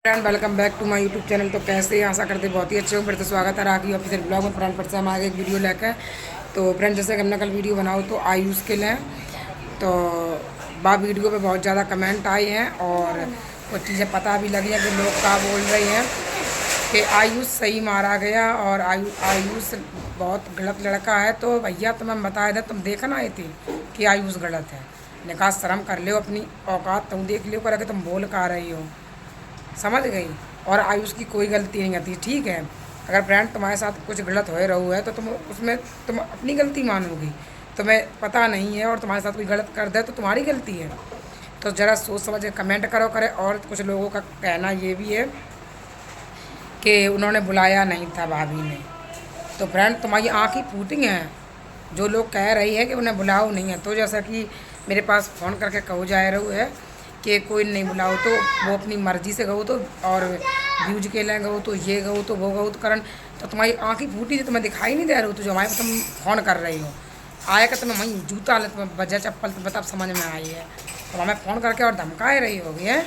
Friend welcome back to my YouTube channel. तो कैसे हैं, आशा करते बहुत ही अच्छे हो। फिर तो स्वागत है राखी ऑफिशियल ब्लॉग में। फ्रेंड फिर से हम आगे एक वीडियो लेकर। तो फ्रेंड जैसे कि हमने कल वीडियो बनाओ तो आयुष के लिए तो वीडियो पे बहुत ज़्यादा कमेंट आए हैं और कुछ चीज़ें पता भी लगी हैं कि लोग क्या बोल रहे हैं कि आयुष सही मारा गया और आयुष बहुत गलत लड़का है। तो भैया तुम्हें बताया था, तुम देखना आए थे कि आयुष गलत है। निकाह शर्म कर लो, अपनी औकात तुम देख लियो कर तुम बोल का रही हो, समझ गई। और आयुष की कोई गलती नहीं आती, ठीक है। अगर फ्रेंड तुम्हारे साथ कुछ गलत हो रहा है तो तुम अपनी गलती मानोगी। तुम्हें पता नहीं है और तुम्हारे साथ कोई गलत कर दे तो तुम्हारी गलती है। तो ज़रा सोच समझ के कमेंट करो करे। और कुछ लोगों का कहना ये भी है कि उन्होंने बुलाया नहीं था भाभी ने। तो फ्रेंड तुम्हारी आँख ही फूटी हैं जो लोग कह रही है कि उन्हें बुलाओ नहीं है। तो जैसा कि मेरे पास फ़ोन करके कहो जा रहा है कि कोई नहीं बुलाओ, तो वो अपनी मर्ज़ी से गो तो और व्यूज के लिए गो तो ये गो तो वो गो तो करन। तो तुम्हारी आँख ही फूटी थी, तुम्हें दिखाई नहीं दे रहा हो। तो जो हमारे तुम फ़ोन कर रही हो आया कि तुम्हें वहीं जूता ले, तुम्हें बजा चप्पल तो बता समझ में आई है। तो हमें फ़ोन करके और धमकाए रही होगी है।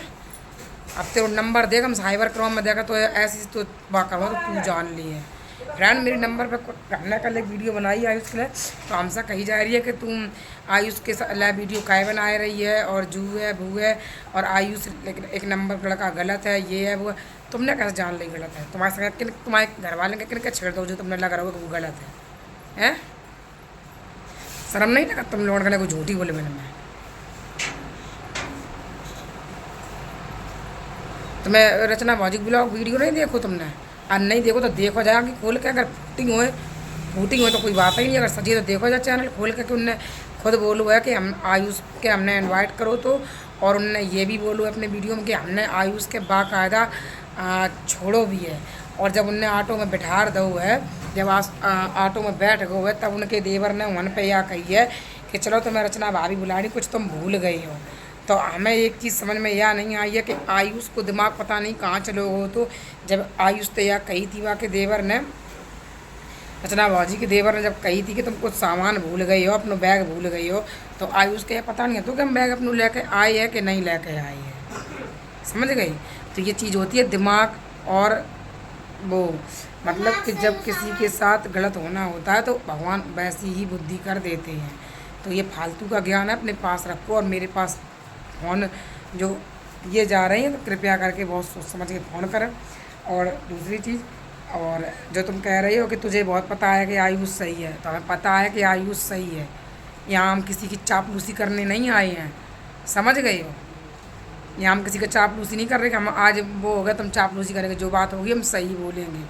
अब तेरा नंबर देगा, हम साइबर क्राइम में देखा तो ऐसी तो बात करो तो तू जान ली है। फ्रेंड मेरे नंबर पर हमने कल एक वीडियो बनाई आयुष के लिए, तो हमसे कही जा रही है कि तुम आयुष के लिए वीडियो काय बना रही है और जू है भू है और आयुष लेकिन एक नंबर पर लड़का गलत है, ये है वो है। तुमने कैसे जान ली गलत है? तुम्हारे संग तुम्हारे घर वाले के किन के छेड़ दो जो तुमने लगा रहा हो कि वो गलत है हैं? शर्म नहीं लगा तुम लोगों के को झूठी बोले मैंने मैं? तुम्हें रचना भौजी ब्लॉग वीडियो नहीं देखो तुमने? और नहीं देखो तो देखो जाएगी खोल के। अगर फूटिंग हो तो कोई बात ही नहीं। अगर सजी तो देखो जाए चैनल खोल के कि उनने खुद बोलो है कि हम आयुष के हमने इनवाइट करो तो। और उनने ये भी बोलो अपने वीडियो में कि हमने आयुष के बाकायदा छोड़ो भी है। और जब उनने ऑटो में बिठा दो है, जब ऑटो में बैठ गए है, तब उनके देवर ने मन पे यह कही है कि चलो तुम्हें रचना भाभी बुलानी, कुछ तुम भूल गई हो। तो हमें एक चीज़ समझ में यह नहीं आई है कि आयुष को दिमाग पता नहीं कहाँ चलो हो। तो जब आयुष तो यह कही थी वहाँ के देवर ने, रचना भाजी के देवर ने जब कही थी कि तुम कुछ सामान भूल गई हो, अपना बैग भूल गई हो, तो आयुष के पता नहीं है तो कि हम बैग अपनों लेके आए है कि नहीं लेके आए है, समझ गई। तो ये चीज़ होती है दिमाग और वो, मतलब कि जब किसी के साथ गलत होना होता है तो भगवान वैसी ही बुद्धि कर देते हैं। तो ये फालतू का ज्ञान है अपने पास रखो। और मेरे पास फ़ोन जो ये जा रहे हैं तो कृपया करके बहुत सोच समझ के फ़ोन करें। और दूसरी चीज़, और जो तुम कह रही हो कि तुझे बहुत पता है कि आयुष सही है, तो हमें पता है कि आयुष सही है। यहाँ हम किसी की चापलूसी करने नहीं आए हैं, समझ गए हो। यहाँ हम किसी का चापलूसी नहीं कर रहे कि हम आज वो हो गया तुम चापलूसी करेंगे। जो बात होगी हम सही बोलेंगे।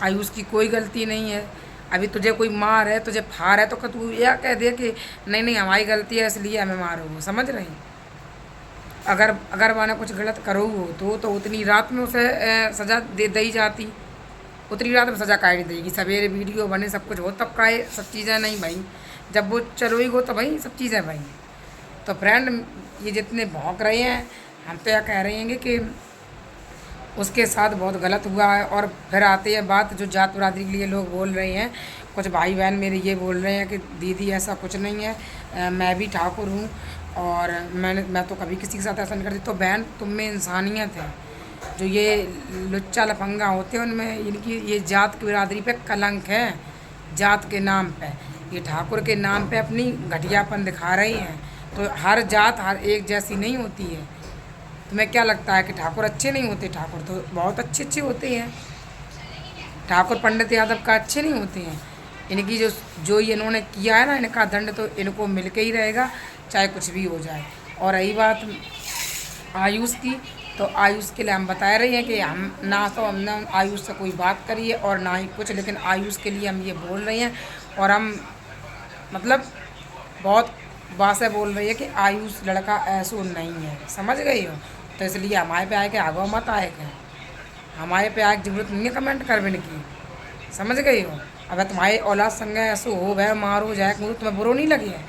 आयुष की कोई गलती नहीं है। अभी तुझे कोई मार है, तुझे फार है तो तू यह कह दे कि नहीं नहीं हमारी गलती है इसलिए हमें मारो, समझ रही। अगर मैंने कुछ गलत करो हो तो उतनी रात में उसे सज़ा दे दी जाती। उतनी रात में सज़ा काट देगी, सवेरे वीडियो बने सब कुछ हो तब का सब चीज़ें नहीं भाई। जब वो चलो ही हो तो भाई सब चीज़ें भाई। तो फ्रेंड ये जितने भौंक रहे हैं, हम तो यह कह रहे हैं कि उसके साथ बहुत गलत हुआ है। और फिर आती है बात जो जात बरादरी के लिए लोग बोल रहे हैं, कुछ भाई बहन मेरे ये बोल रहे हैं कि दीदी ऐसा कुछ नहीं है, मैं भी ठाकुर हूँ और मैं तो कभी किसी के साथ ऐसा नहीं करती। तो बहन तुम में इंसानियत है। जो ये लुच्चा लफंगा होते हैं उनमें इनकी ये जात की बिरादरी पे कलंक है। जात के नाम पे, ये ठाकुर के नाम पे अपनी घटियापन दिखा रही हैं। तो हर जात हर एक जैसी नहीं होती है। तुम्हें क्या लगता है कि ठाकुर अच्छे नहीं होते? ठाकुर तो बहुत अच्छे अच्छे होते हैं। ठाकुर पंडित यादव का अच्छे नहीं होते हैं। इनकी जो ये इन्होंने किया है ना, इनका दंड तो इनको मिल के ही रहेगा, चाहे कुछ भी हो जाए। और रही बात आयुष की, तो आयुष के लिए हम बता रहे हैं कि हम ना तो हमने आयुष से कोई बात करी है और ना ही कुछ, लेकिन आयुष के लिए हम ये बोल रहे हैं। और हम मतलब बहुत बातें बोल रही है कि आयुष लड़का ऐसा नहीं है, समझ गई हो। तो इसलिए हमारे पे आए के आगो मत आए के, हमारे पे आए की जरूरत नहीं है कमेंट करने की, समझ गई हो। अगर तुम्हारी औलाद संग ऐसा हो वह मारो जाए मुझे तुम्हें बुरा नहीं लगे है।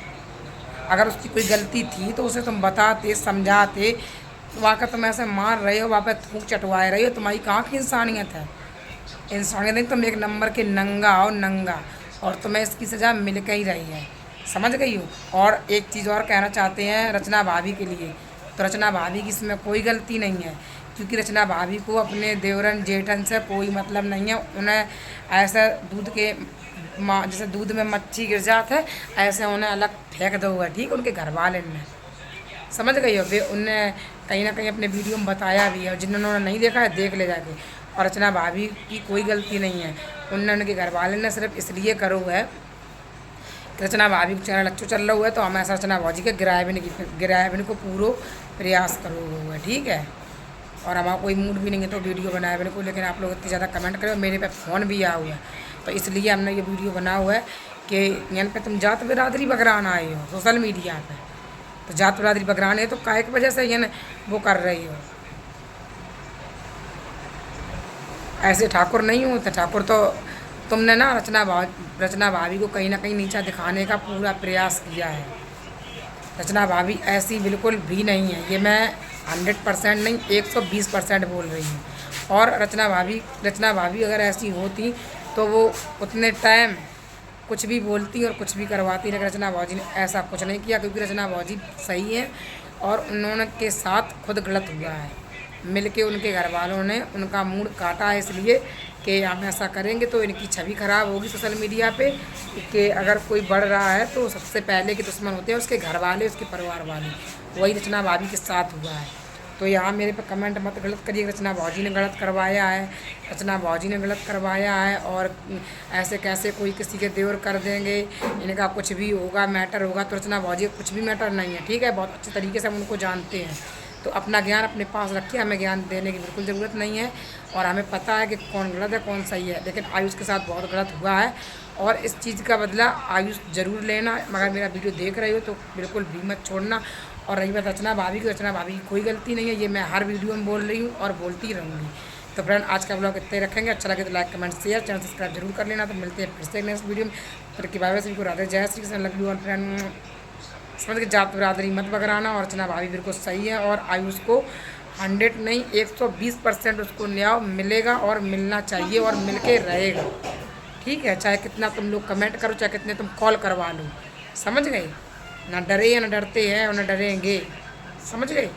अगर उसकी कोई गलती थी तो उसे तुम बताते समझाते। वहाँ का तुम ऐसे मार रहे हो, वहाँ पर थूक चटवाए रहे हो, तुम्हारी कहाँ की इंसानियत है? इंसानियत नहीं, तुम एक नंबर के नंगा हो नंगा। और तुम्हें इसकी सज़ा मिल के ही रही है, समझ गई हो। और एक चीज़ और कहना चाहते हैं रचना भाभी के लिए, तो रचना भाभी की इसमें कोई गलती नहीं है। क्योंकि रचना भाभी को अपने देवरन जेठन से कोई मतलब नहीं है। उन्हें ऐसा दूध के जैसे दूध में मच्छी गिर जाता है, ऐसे उन्हें अलग फेंक दो हुआ, ठीक है, उनके घर वाले ने, समझ गई हो। वे उनने कहीं ना कहीं अपने वीडियो में बताया भी है, और जिन्होंने नहीं देखा है देख ले जाके। और रचना भाभी की कोई गलती नहीं है, उनने उनके घर वाले ने सिर्फ इसलिए करो है कि रचना भाभी का चैनल अच्छा चल रहा हुआ है, तो हमेशा रचना भाजी के गिराए को पूरा प्रयास करो हुआ है, ठीक है। और हमारा कोई मूड भी नहीं है तो वीडियो बनाए बने को, लेकिन आप लोग इतनी ज़्यादा कमेंट करें, मेरे पे फ़ोन भी आया हुआ है, तो इसलिए हमने ये वीडियो बना हुआ है कि यहाँ पे तुम जात बिरादरी बकरान आए हो सोशल मीडिया पे, तो जात बिरादरी बकरान है तो काहे की वजह से ये वो कर रही हो। ऐसे ठाकुर नहीं होते, ठाकुर तो तुमने ना रचना भाभी को कहीं ना कहीं नीचा दिखाने का पूरा प्रयास किया है। रचना भाभी ऐसी बिल्कुल भी नहीं है, ये मैं 100% नहीं 120% बोल रही हूँ। और रचना भाभी अगर ऐसी होती तो वो उतने टाइम कुछ भी बोलती और कुछ भी करवाती, लेकिन रचना भाजी ने ऐसा कुछ नहीं किया, क्योंकि रचना भाजी सही है और उन्होंने के साथ खुद गलत हुआ है। मिलके उनके घर वालों ने उनका मूड काटा है, इसलिए कि हम ऐसा करेंगे तो इनकी छवि ख़राब होगी सोशल मीडिया पे, कि अगर कोई बढ़ रहा है तो सबसे पहले के दुश्मन होते हैं उसके घर वाले, उसके परिवार वाले। वही रचना भाभी के साथ हुआ है। तो यहाँ मेरे पे कमेंट मत गलत करिए, रचना भाजी ने गलत करवाया है, रचना भाजी ने गलत करवाया है। और ऐसे कैसे कोई किसी के देवर कर देंगे, इनका कुछ भी होगा मैटर होगा, तो रचना भाजी का कुछ भी मैटर नहीं है, ठीक है। बहुत अच्छे तरीके से हम उनको जानते हैं, तो अपना ज्ञान अपने पास रखिए, हमें ज्ञान देने की बिल्कुल ज़रूरत नहीं है। और हमें पता है कि कौन गलत है कौन सही है, लेकिन आयुष के साथ बहुत गलत हुआ है और इस चीज़ का बदला आयुष ज़रूर लेना। मगर मेरा वीडियो देख रहे हो तो बिल्कुल भी मत छोड़ना। और रही बात रचना भाभी की, रचना भाभी की कोई गलती नहीं है, ये मैं हर वीडियो में बोल रही हूँ और बोलती रहूँगी। तो फ्रेंड आज का ब्लॉग इतने रखेंगे, अच्छा लगे तो like comment share, channel subscribe जरूर कर लेना। तो मिलते हैं फिर से नेक्स्ट वीडियो में। फिर की बाय सभी को राधे जय Shri Krishna, love you all friend. समझ के जात बिरादरी मत बगराना। और रचना भाभी बिल्कुल सही है और आयुष को 100 नहीं 120% उसको न्याय मिलेगा और मिलना चाहिए और मिलके रहेगा, ठीक है। चाहे कितना तुम लोग कमेंट करो, चाहे कितने तुम कॉल करवा लो, समझ गए ना। डरे या ना डरते हैं और ना डरेंगे, समझ गए।